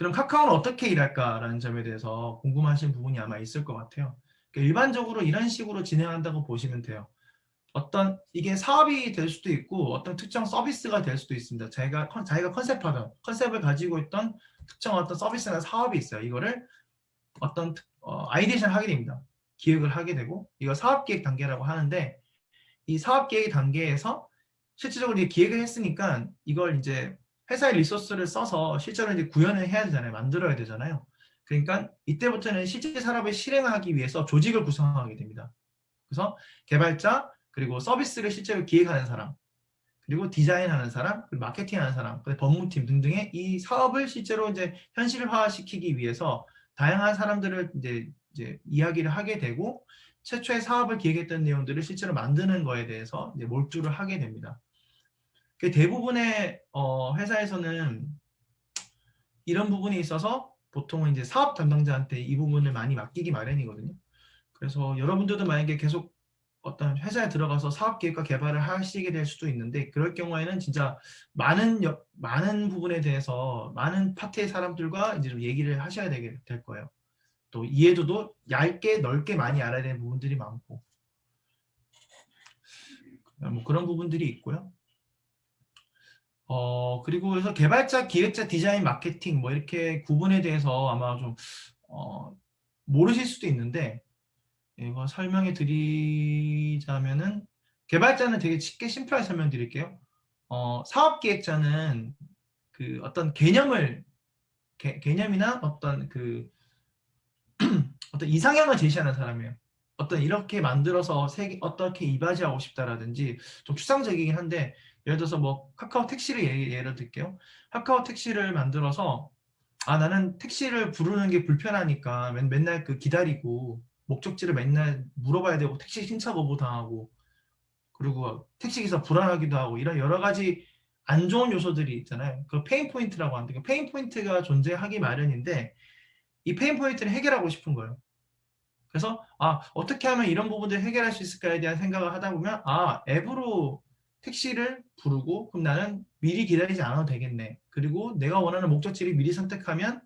그럼 카카오는 어떻게 일할까라는 점에 대해서 궁금하신 부분이 아마 있을 것 같아요. 그러니까 일반적으로 이런 식으로 진행한다고 보시면 돼요. 어떤 이게 사업이 될 수도 있고 어떤 특정 서비스가 될 수도 있습니다. 자기가 컨셉을 가지고 있던 특정 어떤 서비스나 사업이 있어요. 이거를 어떤 아이디어를 하게 됩니다. 기획을 하게 되고 이거 사업기획 단계라고 하는데 이 사업기획 단계에서 실질적으로 이제 기획을 했으니까 이걸 이제 회사의 리소스를 써서 실제로 이제 구현을 해야 되잖아요. 만들어야 되잖아요. 그러니까 이때부터는 실제 산업을 실행하기 위해서 조직을 구성하게 됩니다. 그래서 개발자, 그리고 서비스를 실제로 기획하는 사람, 그리고 디자인하는 사람, 그리고 마케팅하는 사람, 그리고 법무팀 등등의 이 사업을 실제로 이제 현실화시키기 위해서 다양한 사람들을 이제 이야기를 하게 되고 최초의 사업을 기획했던 내용들을 실제로 만드는 거에 대해서 이제 몰두를 하게 됩니다. 대부분의 회사에서는 이런 부분이 있어서 보통은 이제 사업 담당자한테 이 부분을 많이 맡기기 마련이거든요. 그래서 여러분들도 만약에 계속 어떤 회사에 들어가서 사업 기획과 개발을 하시게 될 수도 있는데 그럴 경우에는 진짜 많은 부분에 대해서 많은 파트의 사람들과 이제 좀 얘기를 하셔야 될 거예요. 또 이해도도 얇게 넓게 많이 알아야 되는 부분들이 많고 뭐 그런 부분들이 있고요. 그리고 그래서 개발자, 기획자, 디자인, 마케팅 뭐 이렇게 구분에 대해서 아마 좀 모르실 수도 있는데 이거 설명해 드리자면은 개발자는 되게 쉽게 심플하게 설명드릴게요. 사업 기획자는 그 어떤 개념이나 어떤 그 어떤 이상향을 제시하는 사람이에요. 어떤 이렇게 만들어서 어떻게 이바지하고 싶다라든지 좀 추상적이긴 한데 예를 들어서 뭐 카카오 택시를 예를 들게요. 카카오 택시를 만들어서 나는 택시를 부르는 게 불편하니까 맨날 그 기다리고 목적지를 맨날 물어봐야 되고 택시 신차 거부 당하고 그리고 택시기사 불안하기도 하고 이런 여러 가지 안 좋은 요소들이 있잖아요. 그 페인 포인트라고 하는데 그 페인 포인트가 존재하기 마련인데 이 페인 포인트를 해결하고 싶은 거예요. 그래서 어떻게 하면 이런 부분들을 해결할 수 있을까에 대한 생각을 하다 보면 앱으로 택시를 부르고 그럼 나는 미리 기다리지 않아도 되겠네. 그리고 내가 원하는 목적지를 미리 선택하면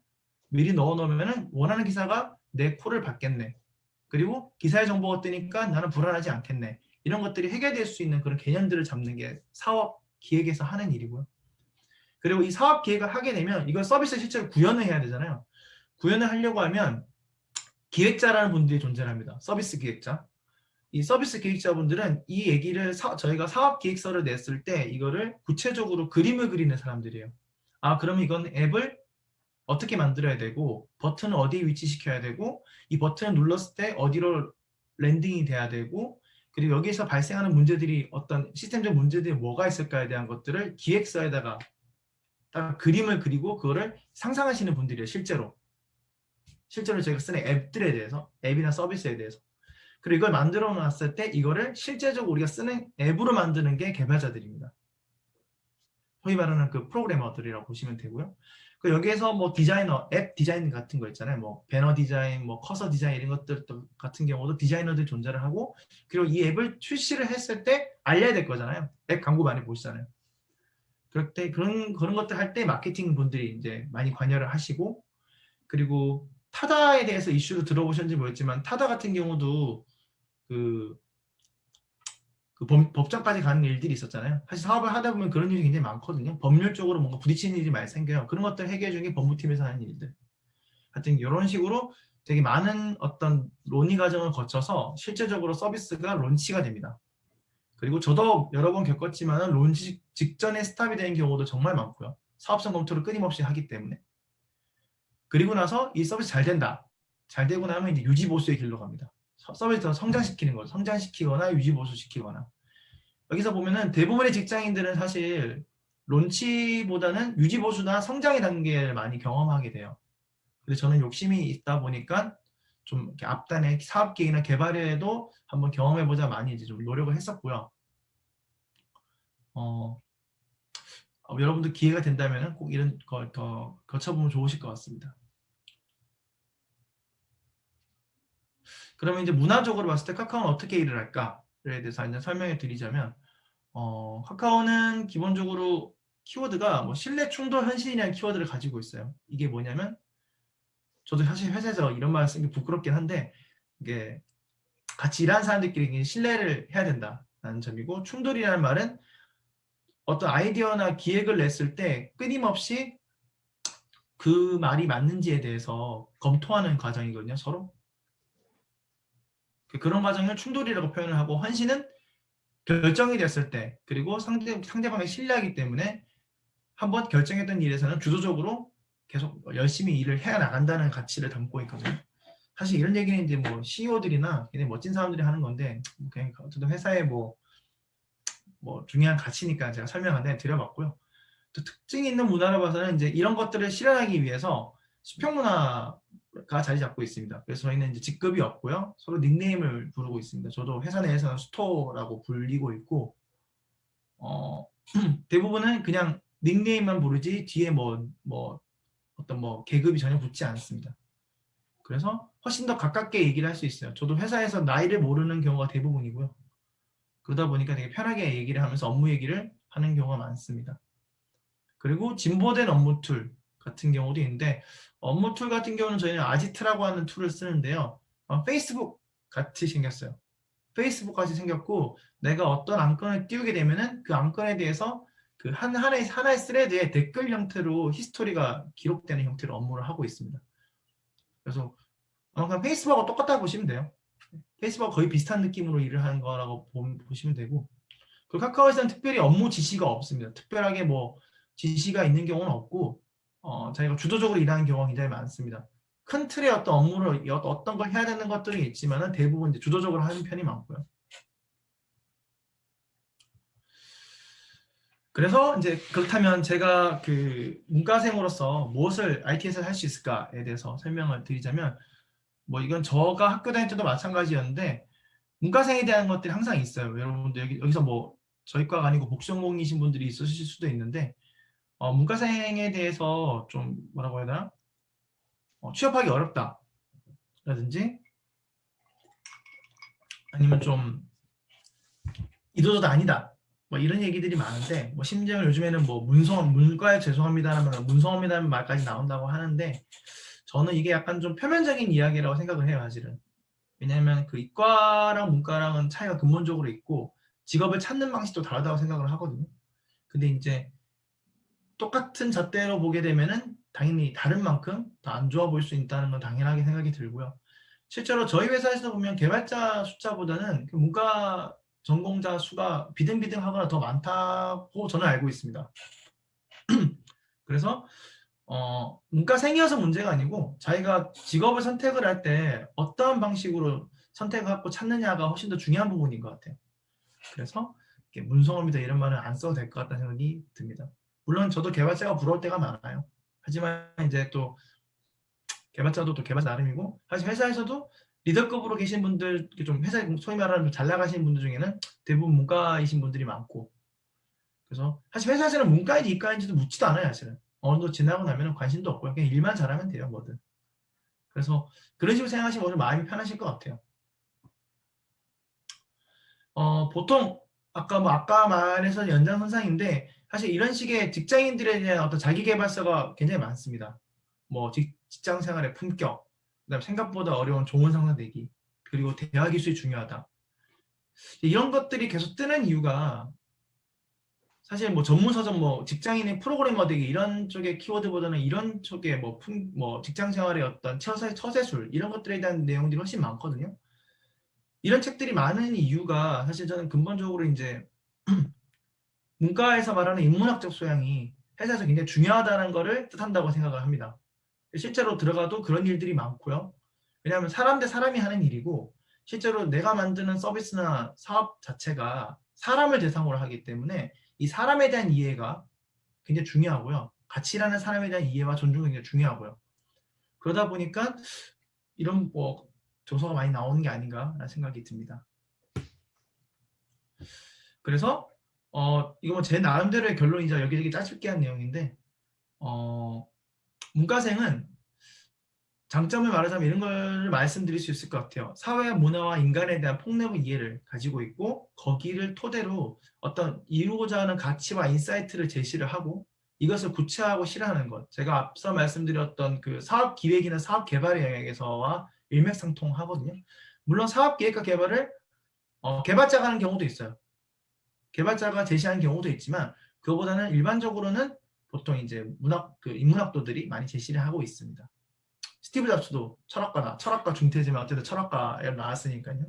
미리 넣어놓으면 원하는 기사가 내 콜을 받겠네. 그리고 기사의 정보가 뜨니까 나는 불안하지 않겠네. 이런 것들이 해결될 수 있는 그런 개념들을 잡는 게 사업 기획에서 하는 일이고요. 그리고 이 사업 기획을 하게 되면 이걸 서비스 실제로 구현을 해야 되잖아요. 구현을 하려고 하면 기획자라는 분들이 존재합니다. 서비스 기획자. 이 서비스 기획자분들은 이 얘기를 저희가 사업 기획서를 냈을 때 이거를 구체적으로 그림을 그리는 사람들이에요. 그러면 이건 앱을 어떻게 만들어야 되고 버튼을 어디에 위치시켜야 되고 이 버튼을 눌렀을 때 어디로 랜딩이 돼야 되고 그리고 여기에서 발생하는 문제들이 어떤 시스템적 문제들이 뭐가 있을까에 대한 것들을 기획서에다가 딱 그림을 그리고 그거를 상상하시는 분들이에요. 실제로 저희가 쓰는 앱들에 대해서 앱이나 서비스에 대해서 그리고 이걸 만들어 놨을 때 이거를 실제적으로 우리가 쓰는 앱으로 만드는 게 개발자들입니다. 소위 말하는 그 프로그래머들이라고 보시면 되고요. 그 여기에서 뭐 디자이너, 앱 디자인 같은 거 있잖아요. 뭐 배너 디자인, 뭐 커서 디자인 이런 것들 같은 경우도 디자이너들이 존재를 하고 그리고 이 앱을 출시를 했을 때 알려야 될 거잖아요. 앱 광고 많이 보시잖아요. 그럴 때 그런 것들 할 때 마케팅 분들이 이제 많이 관여를 하시고 그리고 타다에 대해서 이슈를 들어보셨는지 모르겠지만 타다 같은 경우도 그 법정까지 가는 일들이 있었잖아요. 사실 사업을 하다 보면 그런 일이 굉장히 많거든요. 법률적으로 뭔가 부딪히는 일이 많이 생겨요. 그런 것들 해결해 주는 게 법무팀에서 하는 일들. 하여튼 이런 식으로 되게 많은 어떤 논의 과정을 거쳐서 실제적으로 서비스가 론치가 됩니다. 그리고 저도 여러 번 겪었지만 론치 직전에 스탑이 되는 경우도 정말 많고요. 사업성 검토를 끊임없이 하기 때문에. 그리고 나서 이 서비스 잘 된다. 잘 되고 나면 이제 유지 보수의 길로 갑니다. 서비스를 성장시키는 거죠. 성장시키거나 유지 보수시키거나. 여기서 보면은 대부분의 직장인들은 사실 론치보다는 유지 보수나 성장의 단계를 많이 경험하게 돼요. 근데 저는 욕심이 있다 보니까 좀 이렇게 앞단에 사업 계획이나 개발에도 한번 경험해보자 많이 이제 좀 노력을 했었고요. 여러분들 기회가 된다면 꼭 이런 걸 더 거쳐보면 좋으실 것 같습니다. 그러면 이제 문화적으로 봤을 때 카카오는 어떻게 일을 할까에 대해서 이제 설명해 드리자면 카카오는 기본적으로 키워드가 뭐 신뢰, 충돌, 헌신이라는 키워드를 가지고 있어요. 이게 뭐냐면 저도 사실 회사에서 이런 말을 쓰는 게 부끄럽긴 한데 이게 같이 일하는 사람들끼리 신뢰를 해야 된다는 점이고, 충돌이라는 말은 어떤 아이디어나 기획을 냈을 때 끊임없이 그 말이 맞는지에 대해서 검토하는 과정이거든요, 서로. 그런 과정을 충돌이라고 표현을 하고, 헌신은 결정이 됐을 때, 그리고 상대방의 신뢰하기 때문에 한번 결정했던 일에서는 주도적으로 계속 열심히 일을 해 나간다는 가치를 담고 있거든요. 사실 이런 얘기는 이제 뭐 CEO들이나 굉장히 멋진 사람들이 하는 건데, 그냥 어쨌든 회사의 뭐 중요한 가치니까 제가 설명을 드려봤고요. 또 특징이 있는 문화로 봐서는 이제 이런 것들을 실현하기 위해서 수평 문화가 자리 잡고 있습니다. 그래서 저희는 이제 직급이 없고요. 서로 닉네임을 부르고 있습니다. 저도 회사 내에서는 수토라고 불리고 있고, 대부분은 그냥 닉네임만 부르지 뒤에 어떤 계급이 전혀 붙지 않습니다. 그래서 훨씬 더 가깝게 얘기를 할 수 있어요. 저도 회사에서 나이를 모르는 경우가 대부분이고요. 그러다 보니까 되게 편하게 얘기를 하면서 업무 얘기를 하는 경우가 많습니다. 그리고 진보된 업무 툴 같은 경우도 있는데, 업무 툴 같은 경우는 저희는 아지트라고 하는 툴을 쓰는데요. 페이스북 같이 생겼어요. 페이스북 같이 생겼고, 내가 어떤 안건을 띄우게 되면은 그 안건에 대해서 그 하나의 스레드에 댓글 형태로 히스토리가 기록되는 형태로 업무를 하고 있습니다. 그래서 그냥 페이스북하고 똑같다고 보시면 돼요. 페이스북과 거의 비슷한 느낌으로 일을 하는 거라고 보시면 되고, 그 카카오에서는 특별히 업무 지시가 없습니다. 특별하게 뭐 지시가 있는 경우는 없고, 자기가 주도적으로 일하는 경우가 굉장히 많습니다. 큰 틀의 어떤 업무를 어떤 걸 해야 되는 것들이 있지만은 대부분 이제 주도적으로 하는 편이 많고요. 그래서 이제 그렇다면 제가 그 문과생으로서 무엇을 IT에서 할 수 있을까에 대해서 설명을 드리자면, 뭐 이건 저가 학교 다닐 때도 마찬가지였는데 문과생에 대한 것들이 항상 있어요. 여러분들 여기서 뭐 저희과가 아니고 복수전공이신 분들이 있으실 수도 있는데, 문과생에 대해서 좀 뭐라고 해야 되나? 취업하기 어렵다라든지, 아니면 좀 이도저도 아니다, 뭐 이런 얘기들이 많은데, 뭐 심지어 요즘에는 뭐 문과에 죄송합니다라면 문성합니다라는 말까지 나온다고 하는데, 저는 이게 약간 좀 표면적인 이야기라고 생각을 해요, 사실은. 왜냐하면 그 이과랑 문과랑은 차이가 근본적으로 있고 직업을 찾는 방식도 다르다고 생각을 하거든요. 근데 이제 똑같은 잣대로 보게 되면은 당연히 다른 만큼 더 안 좋아 보일 수 있다는 건 당연하게 생각이 들고요. 실제로 저희 회사에서 보면 개발자 숫자보다는 그 문과 전공자 수가 비등비등하거나 더 많다고 저는 알고 있습니다. 그래서 문과생이어서 문제가 아니고 자기가 직업을 선택을 할 때 어떠한 방식으로 선택을 하고 찾느냐가 훨씬 더 중요한 부분인 것 같아요. 그래서 문성업이다 이런 말은 안 써도 될 것 같다는 생각이 듭니다. 물론 저도 개발자가 부러울 때가 많아요. 하지만 이제 또 개발자도 또 개발자 나름이고, 사실 회사에서도 리더급으로 계신 분들, 좀 회사에 소위 말하는 잘 나가시는 분들 중에는 대부분 문과이신 분들이 많고, 그래서 사실 회사에서는 문과인지 이과인지도 묻지도 않아요. 사실은 어느 정도 지나고 나면 관심도 없고요. 그냥 일만 잘하면 돼요, 뭐든. 그래서 그런 식으로 생각하시면 오늘 마음이 편하실 것 같아요. 보통 아까 말해서 연장선상인데, 사실 이런 식의 직장인들에 대한 어떤 자기계발서가 굉장히 많습니다. 뭐 직장 생활의 품격, 그다음 생각보다 어려운 좋은 상사 되기, 그리고 대화 기술이 중요하다. 이런 것들이 계속 뜨는 이유가, 사실 뭐 전문서적 뭐 직장인의 프로그래머 되기 이런 쪽의 키워드보다는 이런 쪽의 뭐 직장 생활의 어떤 처세술 이런 것들에 대한 내용들이 훨씬 많거든요. 이런 책들이 많은 이유가 사실 저는 근본적으로 이제 문과에서 말하는 인문학적 소양이 회사에서 굉장히 중요하다는 것을 뜻한다고 생각을 합니다. 실제로 들어가도 그런 일들이 많고요. 왜냐하면 사람 대 사람이 하는 일이고, 실제로 내가 만드는 서비스나 사업 자체가 사람을 대상으로 하기 때문에 이 사람에 대한 이해가 굉장히 중요하고요. 같이 일하는 사람에 대한 이해와 존중이 굉장히 중요하고요. 그러다 보니까 이런 조서가 많이 나오는 게 아닌가라는 생각이 듭니다. 그래서 이거 제 나름대로의 결론이자 여기저기 짜집기 한 내용인데, 문과생은 장점을 말하자면 이런 걸 말씀드릴 수 있을 것 같아요. 사회 문화와 인간에 대한 폭넓은 이해를 가지고 있고 거기를 토대로 어떤 이루고자 하는 가치와 인사이트를 제시를 하고 이것을 구체화하고 실현하는 것. 제가 앞서 말씀드렸던 그 사업 기획이나 사업 개발의 영역에서와 일맥상통하거든요. 물론 사업 기획과 개발을 개발자가 하는 경우도 있어요. 개발자가 제시하는 경우도 있지만 그거보다는 일반적으로는 보통 이제 인문학도들이 많이 제시를 하고 있습니다. 스티브 잡스도 철학가 중퇴지만 어쨌든 철학가에 나왔으니까요.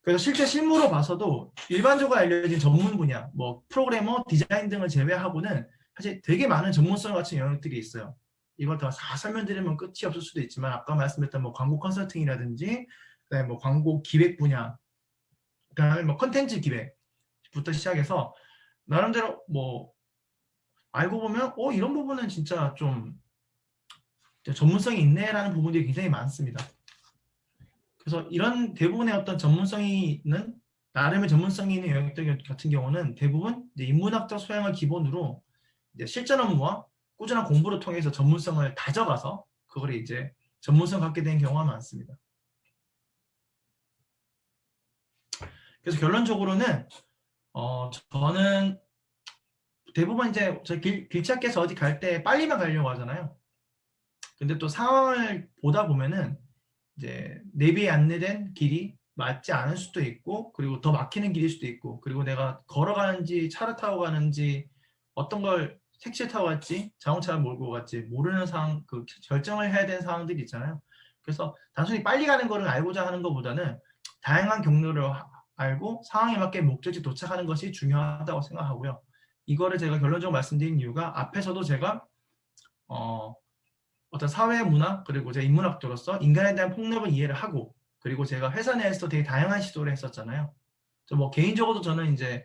그래서 실제 실무로 봐서도 일반적으로 알려진 전문 분야, 뭐 프로그래머, 디자인 등을 제외하고는 사실 되게 많은 전문성 같은 영역들이 있어요. 이걸 다 설명드리면 끝이 없을 수도 있지만 아까 말씀드렸던 뭐 광고 컨설팅이라든지 그다음에 뭐 광고 기획 분야, 그다음에 뭐 컨텐츠 기획부터 시작해서 나름대로 뭐 알고 보면 이런 부분은 진짜 좀 전문성이 있네라는 부분들이 굉장히 많습니다. 그래서 이런 대부분의 어떤 전문성이 있는 나름의 전문성이 있는 영역들 같은 경우는 대부분 이제 인문학적 소양을 기본으로 이제 실전 업무와 꾸준한 공부를 통해서 전문성을 다져가서 그걸 이제 전문성 갖게 된 경우가 많습니다. 그래서 결론적으로는 저는 대부분 이제 저 길찾기에서 어디 갈 때 빨리만 가려고 하잖아요. 근데 또 상황을 보다 보면은 이제 내비에 안내된 길이 맞지 않을 수도 있고 그리고 더 막히는 길일 수도 있고 그리고 내가 걸어가는지 차를 타고 가는지 어떤 걸 택시를 타고 갈지 자동차를 몰고 갈지 모르는 상황 그 결정을 해야 되는 상황들이 있잖아요. 그래서 단순히 빨리 가는 거를 알고자 하는 것보다는 다양한 경로를 알고 상황에 맞게 목적지 도착하는 것이 중요하다고 생각하고요. 이거를 제가 결론적으로 말씀드린 이유가 앞에서도 제가 어떤 사회 문화 그리고 제 인문학자로서 인간에 대한 폭넓은 이해를 하고 그리고 제가 회사 내에서 되게 다양한 시도를 했었잖아요. 뭐 개인적으로도 저는 이제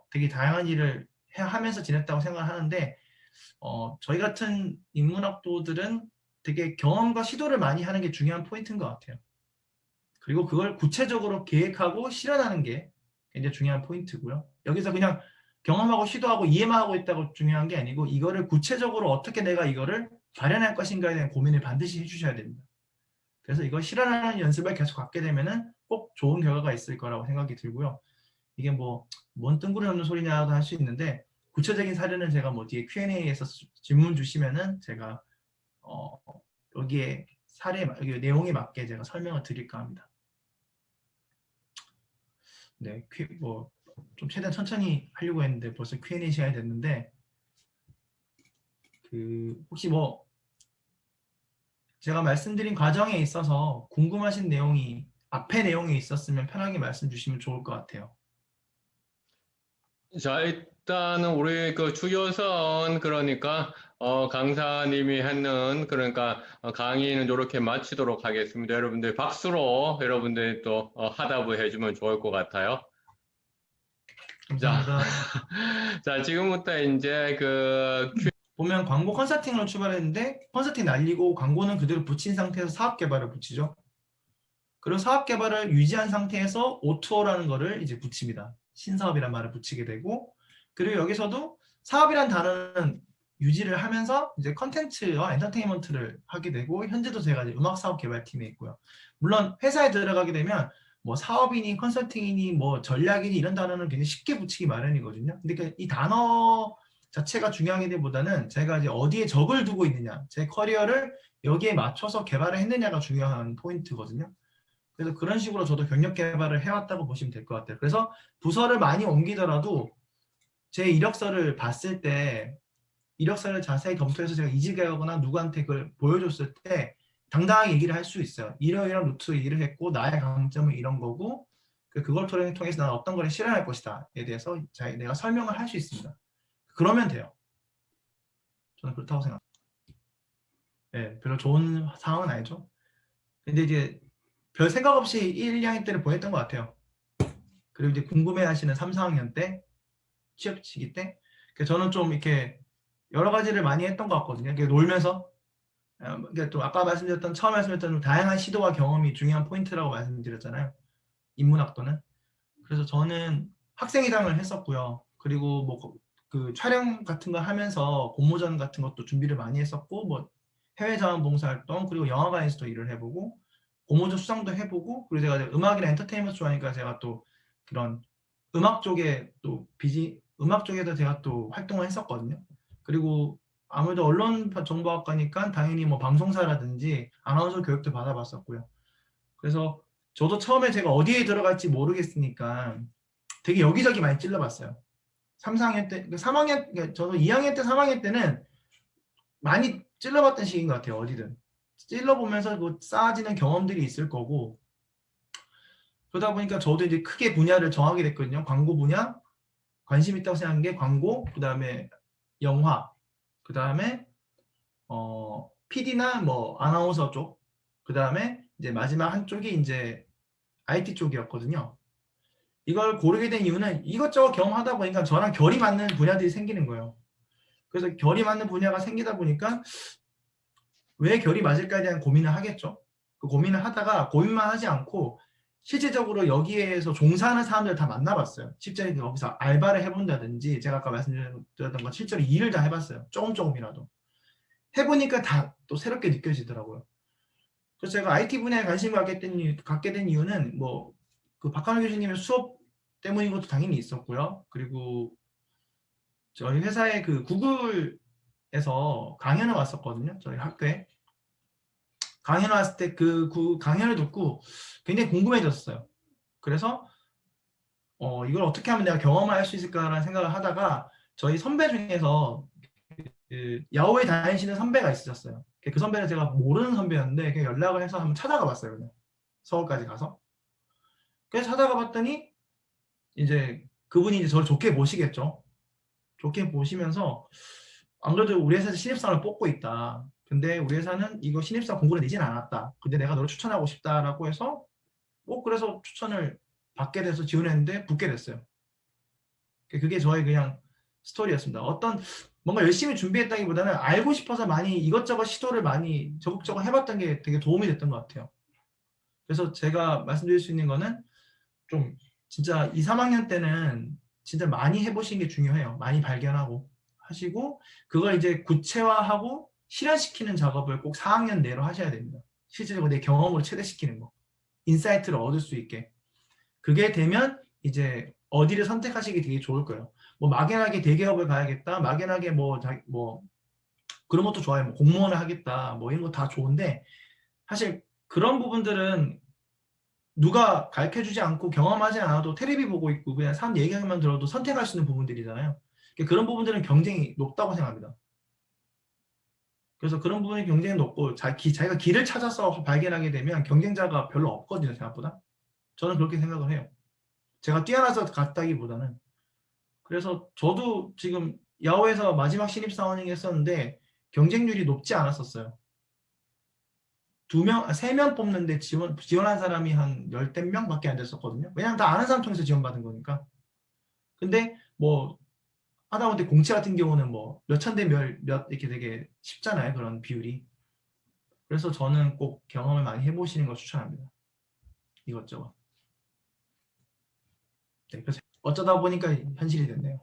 되게 다양한 일을 하면서 지냈다고 생각을 하는데 저희 같은 인문학도들은 되게 경험과 시도를 많이 하는 게 중요한 포인트인 것 같아요. 그리고 그걸 구체적으로 계획하고 실현하는 게 굉장히 중요한 포인트고요. 여기서 그냥 경험하고 시도하고 이해만 하고 있다고 중요한 게 아니고 이거를 구체적으로 어떻게 내가 이거를 발현할 것인가에 대한 고민을 반드시 해주셔야 됩니다. 그래서 이걸 실현하는 연습을 계속 갖게 되면은 꼭 좋은 결과가 있을 거라고 생각이 들고요. 이게 뭐 뭔 뜬구리 없는 소리냐도 할 수 있는데 구체적인 사례는 제가 뭐 뒤에 Q&A에서 질문 주시면은 제가 여기에 여기 내용에 맞게 제가 설명을 드릴까 합니다. 네, 좀 최대한 천천히 하려고 했는데 벌써 Q&A 시간이 됐는데 혹시 뭐 제가 말씀드린 과정에 있어서 궁금하신 내용이 앞에 내용이 있었으면 편하게 말씀 주시면 좋을 것 같아요. 자, 일단은 우리 그 주요선 그러니까 강사님이 하는 그러니까 강의는 이렇게 마치도록 하겠습니다. 여러분들 박수로 여러분들이 또 하답을 해주면 좋을 것 같아요. 자, 감사합니다. 자 지금부터 이제 보면 광고 컨설팅으로 출발했는데 컨설팅 날리고 광고는 그대로 붙인 상태에서 사업 개발을 붙이죠. 그리고 사업 개발을 유지한 상태에서 O2O라는 거를 이제 붙입니다. 신사업이란 말을 붙이게 되고 그리고 여기서도 사업이란 단어는 유지를 하면서 이제 컨텐츠와 엔터테인먼트를 하게 되고 현재도 제가 이제 음악 사업 개발팀에 있고요. 물론 회사에 들어가게 되면 뭐 사업이니 컨설팅이니 뭐 전략이니 이런 단어는 굉장히 쉽게 붙이기 마련이거든요. 근데 이 단어 자체가 중요한 게 보다는 제가 이제 어디에 적을 두고 있느냐, 제 커리어를 여기에 맞춰서 개발을 했느냐가 중요한 포인트거든요. 그래서 그런 식으로 저도 경력 개발을 해왔다고 보시면 될 것 같아요. 그래서 부서를 많이 옮기더라도 제 이력서를 봤을 때 이력서를 자세히 검토해서 제가 이직하거나 누구한테 그걸 보여줬을 때 당당하게 얘기를 할 수 있어요. 이런 루트 일을 했고 나의 강점은 이런 거고 그걸 통해서 나는 어떤 걸 실현할 것이다에 대해서 내가 설명을 할 수 있습니다. 그러면 돼요. 저는 그렇다고 생각합니다. 네, 별로 좋은 상황은 아니죠. 근데 이제 별 생각 없이 1, 2학년 때를 보냈던 것 같아요. 그리고 이제 궁금해하시는 3, 4학년 때 취업 시기 때 저는 좀 이렇게 여러 가지를 많이 했던 것 같거든요. 놀면서 그러니까 또 아까 처음 말씀드렸던 다양한 시도와 경험이 중요한 포인트라고 말씀드렸잖아요. 인문학도는. 그래서 저는 학생회장을 했었고요. 그리고 뭐 그 촬영 같은 거 하면서 공모전 같은 것도 준비를 많이 했었고 뭐 해외 자원봉사 활동, 그리고 영화관에서도 일을 해보고 고모적 수상도 해보고, 그리고 제가 음악이나 엔터테인먼트 좋아하니까 제가 또 그런 음악 쪽에 또 음악 쪽에도 제가 또 활동을 했었거든요. 그리고 아무래도 언론 정보학과니까 당연히 뭐 방송사라든지 아나운서 교육도 받아봤었고요. 그래서 저도 처음에 제가 어디에 들어갈지 모르겠으니까 되게 여기저기 많이 찔러봤어요. 3, 4학년 때, 3학년, 저도 2학년 때, 3학년 때는 많이 찔러봤던 시기인 것 같아요. 어디든. 찔러보면서 뭐 쌓아지는 경험들이 있을 거고, 그러다 보니까 저도 이제 크게 분야를 정하게 됐거든요. 광고 분야, 관심 있다고 생각한 게 광고, 그 다음에 영화, 그 다음에 PD나 뭐 아나운서 쪽, 그 다음에 이제 마지막 한쪽이 이제 IT 쪽이었거든요. 이걸 고르게 된 이유는 이것저것 경험하다 보니까 저랑 결이 맞는 분야들이 생기는 거예요. 그래서 결이 맞는 분야가 생기다 보니까 왜 결이 맞을까에 대한 고민을 하겠죠. 그 고민을 하다가 고민만 하지 않고 실질적으로 여기에서 종사하는 사람들을 다 만나봤어요. 실제로 여기서 알바를 해본다든지 제가 아까 말씀드렸던 것 실제로 일을 다 해봤어요. 조금이라도. 해보니까 다 또 새롭게 느껴지더라고요. 그래서 제가 IT 분야에 관심을 갖게 된 이유는 뭐 그 박한우 교수님의 수업 때문인 것도 당연히 있었고요. 그리고 저희 회사의 그 구글에서 강연을 왔었거든요. 저희 학교에. 강연 왔을 때 그 강연을 듣고 굉장히 궁금해졌어요. 그래서 이걸 어떻게 하면 내가 경험을 할 수 있을까라는 생각을 하다가 저희 선배 중에서 그 야후에 다니시는 선배가 있으셨어요. 그 선배는 제가 모르는 선배였는데 그냥 연락을 해서 한번 찾아가 봤어요. 그냥 서울까지 가서. 그래서 찾아가 봤더니 이제 그분이 이제 저를 좋게 보시겠죠. 좋게 보시면서 안 그래도 우리 회사에서 신입사원을 뽑고 있다. 근데 우리 회사는 이거 신입사 공고를 내진 않았다. 근데 내가 너를 추천하고 싶다라고 해서 그래서 추천을 받게 돼서 지원했는데 붙게 됐어요. 그게 저의 그냥 스토리였습니다. 어떤 뭔가 열심히 준비했다기보다는 알고 싶어서 많이 이것저것 시도를 많이 적극적으로 해봤던 게 되게 도움이 됐던 것 같아요. 그래서 제가 말씀드릴 수 있는 거는 좀 진짜 2, 3학년 때는 진짜 많이 해보시는 게 중요해요. 많이 발견하고 하시고 그걸 이제 구체화하고 실현시키는 작업을 꼭 4학년 내로 하셔야 됩니다. 실제로 내 경험으로 최대시키는 거. 인사이트를 얻을 수 있게. 그게 되면 이제 어디를 선택하시기 되게 좋을 거예요. 뭐 막연하게 대기업을 가야겠다. 막연하게 뭐 그런 것도 좋아요. 뭐 공무원을 하겠다. 뭐 이런 거 다 좋은데 사실 그런 부분들은 누가 가르쳐주지 않고 경험하지 않아도 테레비 보고 있고 그냥 사람 얘기하기만 들어도 선택할 수 있는 부분들이잖아요. 그런 부분들은 경쟁이 높다고 생각합니다. 그래서 그런 부분이 경쟁이 높고 자기가 길을 찾아서 발견하게 되면 경쟁자가 별로 없거든요. 생각보다. 저는 그렇게 생각을 해요. 제가 뛰어나서 갔다기보다는. 그래서 저도 지금 야후에서 마지막 신입사원이 했었는데 경쟁률이 높지 않았었어요. 3명 뽑는데 지원한 사람이 한 열댓 명밖에 안 됐었거든요. 왜냐면 다 아는 사람 통해서 지원받은 거니까. 근데 뭐 하다못해 공채 같은 경우는 뭐 몇천 대 몇 이렇게 되게 쉽잖아요. 그런 비율이. 그래서 저는 꼭 경험을 많이 해보시는 걸 추천합니다. 이것저것. 네, 그래서 어쩌다 보니까 현실이 됐네요.